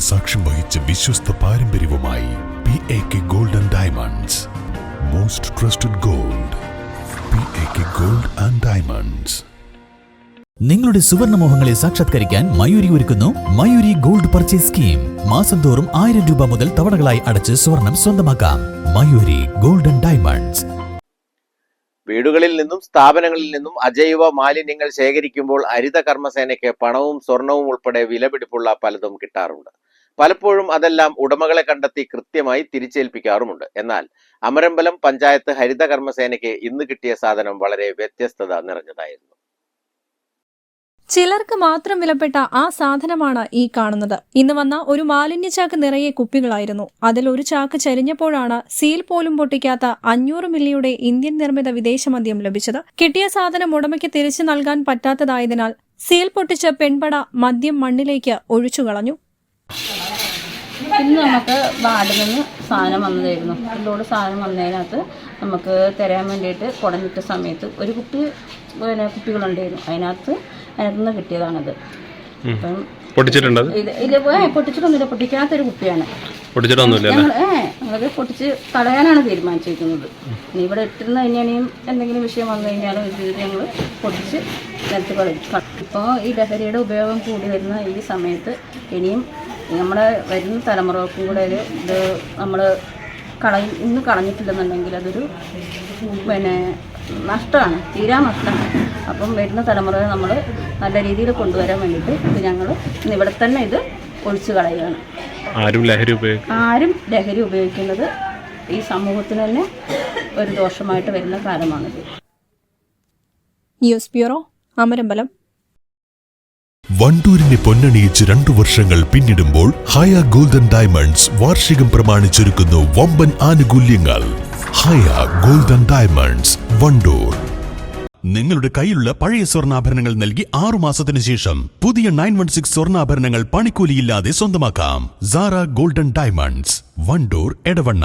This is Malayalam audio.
സാക്ഷ്യം വഹിച്ച വിശ്വസ്ത പാരമ്പര്യവുമായി PAK Gold and Diamonds. Most trusted gold. PAK Gold and Diamonds. നിങ്ങളുടെ സുവർണമോഹങ്ങളെ സാക്ഷാത്കരിക്കാൻ മയൂരി ഒരുക്കുന്നു മയൂരി ഗോൾഡ് പർച്ചേസ് സ്കീം. മാസം തോറും 1000 രൂപ മുതൽ തവണകളായി അടച്ച് സ്വർണം സ്വന്തമാക്കാം. Mayuri gold and diamonds. വീടുകളിൽ നിന്നും സ്ഥാപനങ്ങളിൽ നിന്നും അജൈവ മാലിന്യങ്ങൾ ശേഖരിക്കുമ്പോൾ ഹരിത കർമ്മസേനയ്ക്ക് പണവും സ്വർണവും ഉൾപ്പെടെ വിലപിടിപ്പുള്ള പലതും കിട്ടാറുണ്ട്. പലപ്പോഴും അതെല്ലാം ഉടമകളെ കണ്ടെത്തി കൃത്യമായി തിരിച്ചേൽപ്പിക്കാറുമുണ്ട്. എന്നാൽ അമരമ്പലം പഞ്ചായത്ത് ഹരിത കർമ്മസേനയ്ക്ക് ഇന്ന് കിട്ടിയ സാധനം വളരെ വ്യത്യസ്തത നിറഞ്ഞതായിരുന്നു. ചിലർക്ക് മാത്രം വിലപ്പെട്ട ആ സാധനമാണ് ഈ കാണുന്നത്. ഇന്ന് വന്ന ഒരു മാലിന്യ ചാക്ക് നിറയെ കുപ്പികളായിരുന്നു. അതിൽ ഒരു ചാക്ക് ചരിഞ്ഞപ്പോഴാണ് സീൽ പോലും പൊട്ടിക്കാത്ത 500 മില്ലിയുടെ ഇന്ത്യൻ നിർമ്മിത വിദേശ മദ്യം ലഭിച്ചത്. കിട്ടിയ സാധനം ഉടമയ്ക്ക് തിരിച്ചു നൽകാൻ പറ്റാത്തതായതിനാൽ സീൽ പൊട്ടിച്ച പെൺപട മദ്യം മണ്ണിലേക്ക് ഒഴിച്ചു കളഞ്ഞു. ഇന്ന് നമുക്ക് വാർഡിൽ നിന്ന് സാധനം വന്നതായിരുന്നു. ഇതിലൂടെ സാധനം വന്നതിനകത്ത് നമുക്ക് തരാൻ വേണ്ടിയിട്ട് കുടഞ്ഞിട്ട സമയത്ത് ഒരു കുപ്പി കുപ്പികളുണ്ടായിരുന്നു. അതിനകത്തുനിന്ന് കിട്ടിയതാണത്. അപ്പം പൊട്ടിച്ചിട്ടൊന്നുമില്ല, പൊട്ടിക്കാത്തൊരു കുപ്പിയാണ്. ഞങ്ങളത് പൊട്ടിച്ച് കളയാനാണ് തീരുമാനിച്ചിരിക്കുന്നത്. ഇനി ഇവിടെ ഇട്ടിരുന്ന ഇനിയും എന്തെങ്കിലും വിഷയം വന്നു കഴിഞ്ഞാലും ഞങ്ങൾ പൊട്ടിച്ച് നിരത്തി കളയും. ഇപ്പോൾ ഈ ലഹരിയുടെ ഉപയോഗം കൂടി വരുന്ന ഈ സമയത്ത് ഇനിയും നമ്മുടെ വരുന്ന തലമുറക്കും കൂടെ ഇത് നമ്മൾ ഇന്ന് കളഞ്ഞിട്ടില്ലെന്നുണ്ടെങ്കിൽ അതൊരു നഷ്ടമാണ്, തീരാ നഷ്ടമാണ്. അപ്പം വരുന്ന തലമുറയെ നമ്മൾ നല്ല രീതിയിൽ കൊണ്ടുവരാൻ വേണ്ടിയിട്ട് ഇത് ഞങ്ങൾ ഇന്ന് ഇവിടെ തന്നെ ഇത് ഒഴിച്ചു കളയുകയാണ്. ആരും ലഹരി ഉപയോഗിക്കുന്നത് ഈ സമൂഹത്തിന് തന്നെ ഒരു ദോഷമായിട്ട് വരുന്ന കാലമാണിത്. News bureau, Amarambalam. വണ്ടൂരിനെ പൊന്നണിയിച്ച് 2 വർഷങ്ങൾ പിന്നിടുമ്പോൾ ഹയ ഗോൾഡൻ ഡയമണ്ട്സ് വാർഷികം പ്രമാണിച്ചൊരുക്കുന്നു വമ്പൻ ആനുകൂല്യങ്ങൾ. ഹയ ഗോൾഡൻ ഡയമണ്ട്സ്, വണ്ടൂർ. നിങ്ങളുടെ കയ്യിലുള്ള പഴയ സ്വർണ്ണാഭരണങ്ങൾ നൽകി 6 മാസത്തിനു ശേഷം പുതിയ 916 സ്വർണ്ണാഭരണങ്ങൾ പണിക്കൂലിയില്ലാതെ സ്വന്തമാക്കാം. Sara golden diamonds, Wandoor, Edavanna.